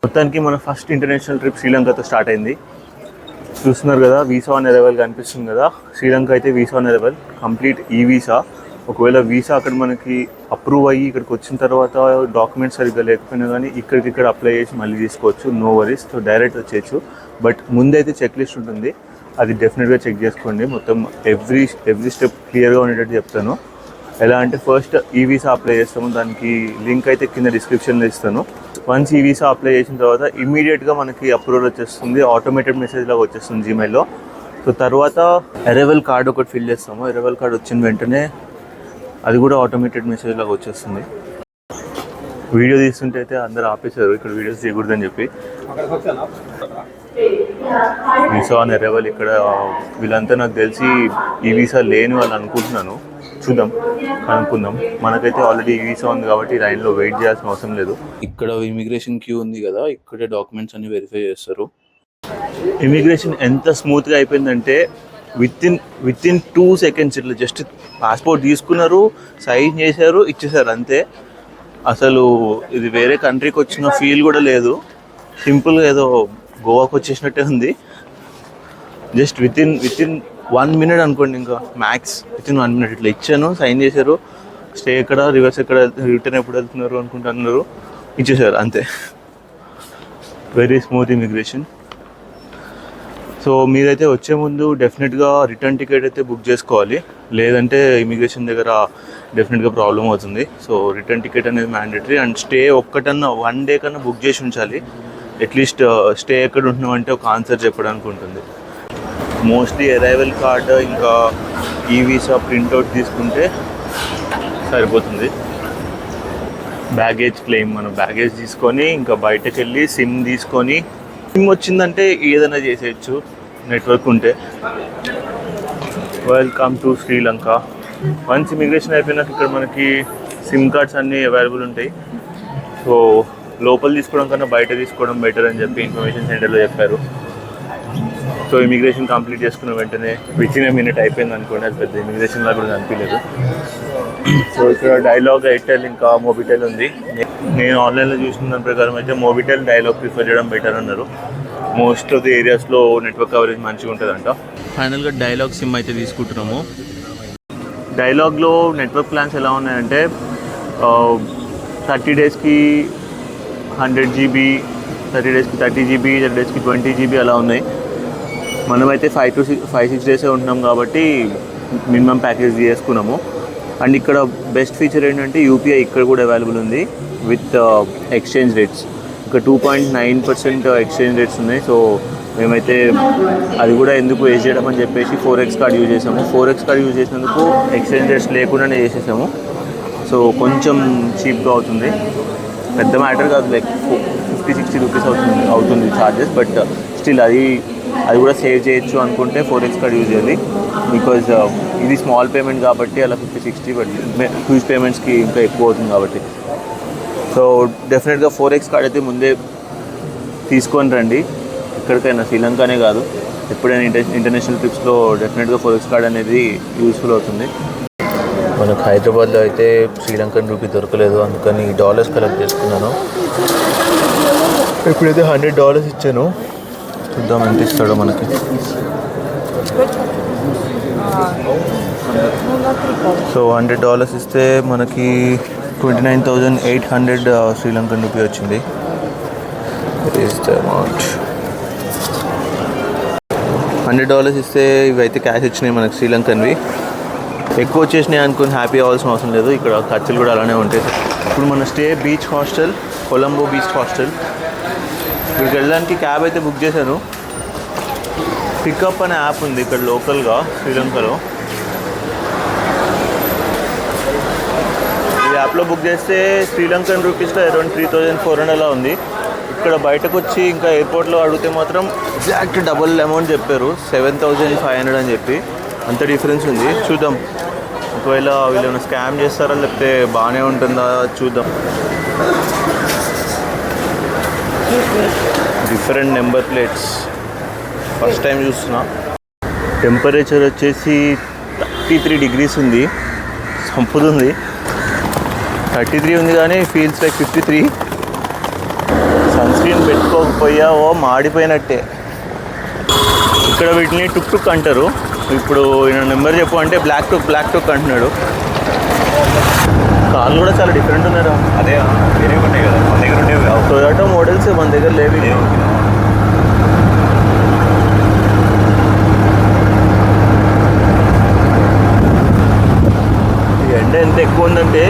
మొత్తానికి మన first international trip శ్రీలంకతో స్టార్ట్ అయింది. చూస్తున్నారు కదా, వీసా ఆన్ అరైవల్ కనిపిస్తుంది కదా. శ్రీలంక అయితే వీసా ఆన్ అరైవల్, కంప్లీట్ ఈ వీసా. ఒకవేళ వీసా అక్కడ మనకి అప్రూవ్ అయ్యి ఇక్కడికి వచ్చిన తర్వాత డాక్యుమెంట్స్ సరిగ్గా లేకపోయినా కానీ ఇక్కడ అప్లై చేసి మళ్ళీ తీసుకోవచ్చు, నో వరీస్. సో డైరెక్ట్ వచ్చేయచ్చు. బట్ ముందైతే చెక్ లిస్ట్ ఉంటుంది, అది డెఫినెట్గా చెక్ చేసుకోండి. మొత్తం ఎవ్రీ స్టెప్ క్లియర్గా ఉండేటట్టు చెప్తాను. ఎలా అంటే ఫస్ట్ ఈ వీసా అప్లై చేస్తాము, దానికి లింక్ అయితే కింద డిస్క్రిప్షన్లో ఇస్తాను. వన్స్ ఈ వీసా అప్లై చేసిన తర్వాత ఇమీడియట్గా మనకి అప్రూవల్ వచ్చేస్తుంది, ఆటోమేటెడ్ మెసేజ్ లాగా వచ్చేస్తుంది జీమెయిల్లో. సో తర్వాత అరైవల్ కార్డ్ ఒకటి ఫిల్ చేస్తాము. అరైవల్ కార్డ్ వచ్చిన వెంటనే అది కూడా ఆటోమేటెడ్ మెసేజ్ లాగా వచ్చేస్తుంది. వీడియో తీస్తుంటే అయితే అందరూ ఆపేశారు ఇక్కడ వీడియోస్ చేయకూడదని చెప్పి. వీసా ఆన్ అరైవల్ ఇక్కడ వీళ్ళంతా నాకు తెలిసి ఈ వీసా లేని వాళ్ళు అనుకుంటున్నాను. చూద్దాం, కనుక్కుందాం. మనకైతే ఆల్రెడీ ఈ వీసా ఉంది కాబట్టి లైన్లో వెయిట్ చేయాల్సిన అవసరం లేదు. ఇక్కడ ఇమిగ్రేషన్ క్యూ ఉంది కదా, ఇక్కడే డాక్యుమెంట్స్ అన్ని వెరిఫై చేస్తారు. ఇమిగ్రేషన్ ఎంత స్మూత్గా అయిపోయిందంటే విత్ ఇన్ 2 seconds ఇట్లా జస్ట్ పాస్పోర్ట్ తీసుకున్నారు, సైన్ చేశారు, ఇచ్చేసారు అంతే. అసలు ఇది వేరే కంట్రీకి వచ్చిన ఫీల్ కూడా లేదు. సింపుల్గా ఏదో గోవాకి వచ్చేసినట్టే ఉంది. జస్ట్ విత్ ఇన్ 1 minute అనుకోండి, ఇంకా మ్యాక్స్ విత్ ఇన్ 1 minute ఇట్లా ఇచ్చాను, సైన్ చేశారు. స్టే ఎక్కడ, రివర్స్ ఎక్కడ, రిటర్న్ ఎప్పుడు వెళ్తున్నారు అనుకుంటున్నారు, ఇచ్చేసారు అంతే. Very smooth immigration. సో మీరైతే వచ్చే ముందు డెఫినెట్గా రిటర్న్ టికెట్ అయితే బుక్ చేసుకోవాలి, లేదంటే ఇమిగ్రేషన్ దగ్గర డెఫినెట్గా ప్రాబ్లం అవుతుంది. సో రిటర్న్ టికెట్ అనేది మ్యాండేటరీ. అండ్ స్టే ఒక్కటన్నా 1 day కన్నా బుక్ చేసి ఉంచాలి. అట్లీస్ట్ స్టే ఎక్కడ ఉంటున్నాం అంటే ఒక ఆన్సర్ చెప్పడానికి ఉంటుంది. మోస్ట్లీ అరైవల్ కార్డ్ ఇంకా ఈ వీసా ప్రింట్అవుట్ తీసుకుంటే సరిపోతుంది. బ్యాగేజ్ క్లెయిమ్, మనం బ్యాగేజ్ తీసుకొని ఇంకా బయటకు వెళ్ళి సిమ్ తీసుకొని, సిమ్ వచ్చిందంటే ఏదైనా చేసేయచ్చు నెట్వర్క్ ఉంటే. Welcome to Sri Lanka. Once immigration అయిపోయినాక ఇక్కడ మనకి సిమ్ కార్డ్స్ అన్నీ అవైలబుల్ ఉంటాయి. సో లోపల తీసుకోవడం కన్నా బయట తీసుకోవడం బెటర్ అని చెప్పి ఇన్ఫర్మేషన్ సెంటర్లో చెప్పారు. సో ఇమిగ్రేషన్ కంప్లీట్ చేసుకున్న వెంటనే వితిన్ ఏ మినిట్ అయిపోయింది అనుకోండి, అది పెద్ద ఇమిగ్రేషన్ లాగా కూడా అనిపించలేదు. సో ఇక్కడ డైలాగ్, ఎయిర్టెల్ ఇంకా మోబిటెల్ ఉంది. నేను ఆన్లైన్లో చూసిన దాని ప్రకారం అయితే మోబిటెల్ డైలాగ్ ప్రిఫర్ చేయడం బెటర్ అన్నారు. మోస్ట్ ఆఫ్ ది ఏరియాస్లో నెట్వర్క్ కవరేజ్ మంచిగా ఉంటుందంట. ఫైనల్గా డైలాగ్ సిమ్ అయితే తీసుకుంటున్నాము. డైలాగ్లో నెట్వర్క్ ప్లాన్స్ ఎలా ఉన్నాయంటే 30 daysకి 100 GB, 30 daysకి 30 GB, 30 daysకి 20 GB అలా ఉన్నాయి. మనమైతే 5-6 days ఉంటున్నాం కాబట్టి మినిమం ప్యాకేజ్ చేసుకున్నాము. అండ్ ఇక్కడ బెస్ట్ ఫీచర్ ఏంటంటే యూపీఐ ఇక్కడ కూడా అవైలబుల్ ఉంది విత్ ఎక్స్చేంజ్ రేట్స్. ఇక్కడ 2.9% ఎక్స్చేంజ్ రేట్స్ ఉన్నాయి. సో మేమైతే అది కూడా ఎందుకు వేస్ట్ చేయడం అని చెప్పేసి 4x కార్డ్ యూజ్ చేసాము. 4x కార్డ్ యూజ్ చేసినందుకు ఎక్స్చేంజ్ రేట్స్ లేకుండానే చేసేసాము. సో కొంచెం చీప్గా అవుతుంది, పెద్ద మ్యాటర్ కాదు, లైక్ 50-60 రూపీస్ అవుతుంది ఛార్జెస్. బట్ స్టిల్ అది కూడా సేవ్ చేయొచ్చు అనుకుంటే 4x కార్డ్ యూజ్ చేయాలి. బికాజ్ ఇది స్మాల్ పేమెంట్ కాబట్టి అలా 50-60, బట్ హ్యూజ్ పేమెంట్స్కి ఇంకా ఎక్కువ అవుతుంది కాబట్టి. సో డెఫినెట్గా 4x కార్డ్ అయితే ముందే తీసుకొని రండి, ఎక్కడికైనా, శ్రీలంకనే కాదు, ఎప్పుడైనా ఇంటర్నేషనల్ ట్రిప్స్లో డెఫినెట్గా 4x కార్డ్ అనేది యూస్ఫుల్ అవుతుంది. మనకు హైదరాబాద్లో అయితే శ్రీలంకన్ రూపీ దొరకలేదు, అందుకని డాలర్స్ కలెక్ట్ చేసుకున్నాను. ఇప్పుడైతే $100 ఇచ్చాను, చూద్దాం ఎంత ఇస్తాడో మనకి. సో $100 ఇస్తే మనకి 29,800 శ్రీలంకన్ రూపీ వచ్చింది. Is the amount. $100 ఇస్తే ఇవైతే క్యాష్ వచ్చినాయి మనకి శ్రీలంకన్వి. ఎక్కువ వచ్చేసినాయి అనుకుని హ్యాపీ అవ్వాల్సిన అవసరం లేదు, ఇక్కడ ఖర్చులు కూడా అలానే ఉంటాయి. ఇప్పుడు మన stay beach hostel, Colombo beach hostel. ఇక్కడికి వెళ్ళడానికి క్యాబ్ అయితే బుక్ చేశాను. పికప్ అనే యాప్ ఉంది ఇక్కడ లోకల్గా శ్రీలంకలో. ఈ యాప్లో బుక్ చేస్తే శ్రీలంకన్ రూపీస్లో అరౌండ్ 3,400 అలా ఉంది. ఇక్కడ బయటకు వచ్చి ఇంకా ఎయిర్పోర్ట్లో అడిగితే మాత్రం ఎగ్జాక్ట్ డబుల్ అమౌంట్ చెప్పారు, 7,500 అని చెప్పి. అంత డిఫరెన్స్ ఉంది. చూద్దాం, ఒకవేళ వీళ్ళు ఏమైనా స్కామ్ చేస్తారా లేకపోతే బాగానే ఉంటుందా చూద్దాం. Different number plates first time చూస్తున్నా. టెంపరేచర్ వచ్చేసి 33 degrees ఉంది, చంపుతుంది. 33 ఉంది కానీ ఫీల్స్ లైక్ 53. సన్ స్క్రీన్ పెట్టుకోకపోయావో మాడిపోయినట్టే. ఇక్కడ వీటిని టుక్ టుక్ అంటారు. ఇప్పుడు ఈయన నెంబర్ చెప్పు అంటే బ్లాక్ టుక్ అంటున్నాడు. కార్లు కూడా చాలా డిఫరెంట్ ఉన్నారా. అదే వేరే ఉంటాయి కదా, మన దగ్గర ఉండేవి కావు. టొయోటా మోడల్స్ మన దగ్గర లేవు. ఈ ఎండ ఎంత ఎక్కువ ఉందంటే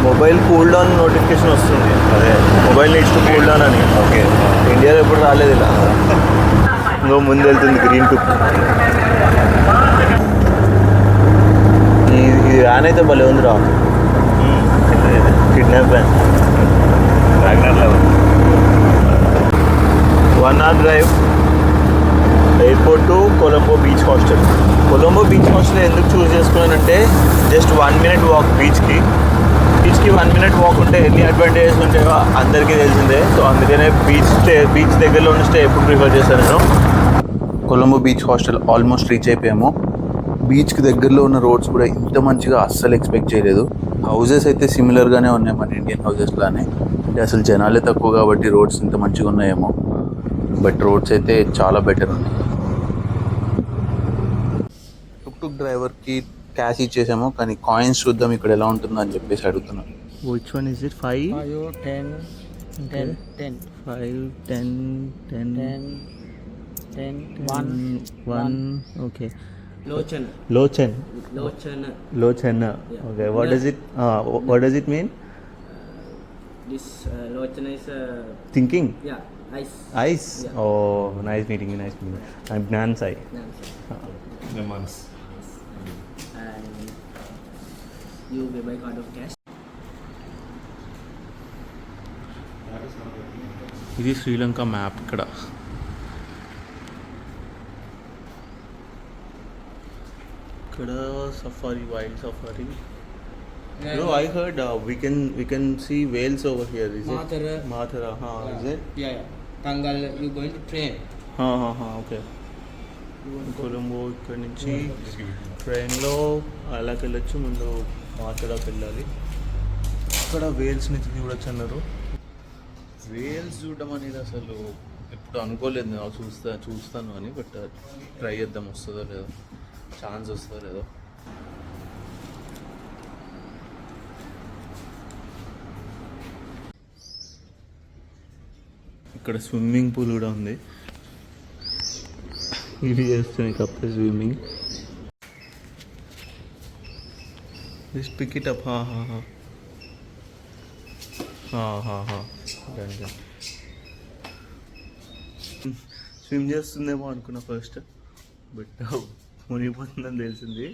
మొబైల్ కూల్ డౌన్ నోటిఫికేషన్ వస్తుంది. అదే mobile needs to cool down అని. ఓకే, ఇండియాలో ఎప్పుడు రాలేదు ఇలా. ఇంకో ముందు వెళ్తుంది గ్రీన్ టుక్. ఈ వ్యాన్ అయితే భలే ఉందిరా. Kidnap van. 1 hour drive airport to Colombo beach hostel. Colombo beach hostel ఎందుకు చూస్ చేసుకున్నానంటే జస్ట్ 1 minute వాక్ బీచ్కి 1 minute వాక్ ఉంటే ఎన్ని అడ్వాంటేజెస్ ఉంటాయో అందరికీ తెలిసిందే. సో అందుకనే బీచ్ దగ్గరలో ఉన్న స్టే ఎప్పుడు ప్రిఫర్ చేశాను నేను. Colombo beach hostel almost reach అయిపోయాము. బీచ్కి దగ్గరలో ఉన్న రోడ్స్ కూడా ఇంత మంచిగా అస్సలు ఎక్స్పెక్ట్ చేయలేదు. హౌజెస్ అయితే సిమిలర్గానే ఉన్నాయి మన ఇండియన్ హౌజెస్ లానే. అంటే అసలు జనాలే తక్కువ కాబట్టి రోడ్స్ ఇంత మంచిగా ఉన్నాయేమో, బట్ రోడ్స్ అయితే చాలా బెటర్ ఉన్నాయి. టుక్ డ్రైవర్కి క్యాష్ ఇచ్చేసాము, కానీ కాయిన్స్ చూద్దాం ఇక్కడ ఎలా ఉంటుందో అని చెప్పేసి అడుగుతున్నాను. Which one is it? 5, 10, 10, 10, 5, 10, 10, 10, 1. Okay. Lochen. Okay. What does it? What does it mean? This Lochen is Thinking. yeah, ice. Ice. Yeah. Oh, nice meeting you. I'm Gnan Sai. And you pay by card of cash. ఇది Sri Lanka map. ఇక్కడ safari, wild safari. No, I heard we can see whales over here. Is Mathura. it? Mathura. Is it? Yeah. Tangal, you going to train? Okay. Colombo ఇక్కడ నుంచి ట్రైన్లో అలాగే వెళ్ళొచ్చు. ముందు మాథురాకి వెళ్ళాలి. ఇక్కడ వేల్స్ని చూడొచ్చు అన్నారు. వేల్స్ చూడడం అనేది అసలు ఎప్పుడు అనుకోలేదు నేను. చూస్తాను అని, బట్ ట్రై చేద్దాం వస్తుందో లేదో, ఛాన్స్ వస్తుందో లేదో. ఇక్కడ స్విమ్మింగ్ పూల్ కూడా ఉంది. ఇది చేస్తుంది కప్పులు swimming. Just pick it up. Swim చేస్తుందేమో అనుకున్నా ఫస్ట్, బట్ మునిగిపోతుందని తెలిసింది.